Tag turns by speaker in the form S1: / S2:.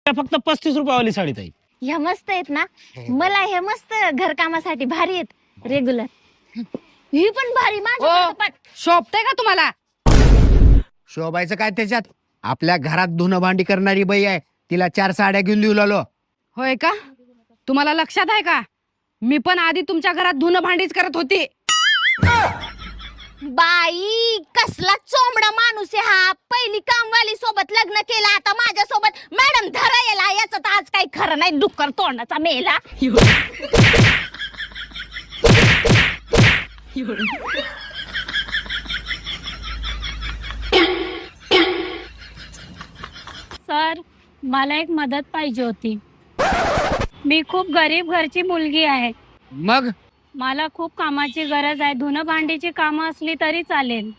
S1: फक्त 35 रुपयावाली साडी ताई.
S2: ह्या मस्त आहेत ना, मला हे मस्त घरकामासाठी भारी आहेत रेग्युलर. ही पण भारी माझ्या
S3: शोभते का तुम्हाला?
S4: शोभायचं काय त्याच्यात? आपल्या घरात धुणं भांडी करणारी बाई आहे, तिला 4 साड्या घेऊन देऊ लागलो.
S3: होय का? तुम्हाला लक्षात आहे का, मी पण आधी तुमच्या घरात धुणं भांडीच करत होती.
S2: बाई कसला चोमडा माणूस आहे हा. पहिली कामवाली सोबत लग्न केलं, आता माझ्या सोबत मॅडम धरायला. याचं तर आज काही खरं नाही, डुक्कर तोंडाचा मेला.
S5: सर, मला एक मदत पाहिजे होती. मी खूप गरीब घरची मुलगी आहे.
S4: मग
S5: मला खूप कामाची गरज आहे. धुणं भांडीची कामं असली तरी चालेल.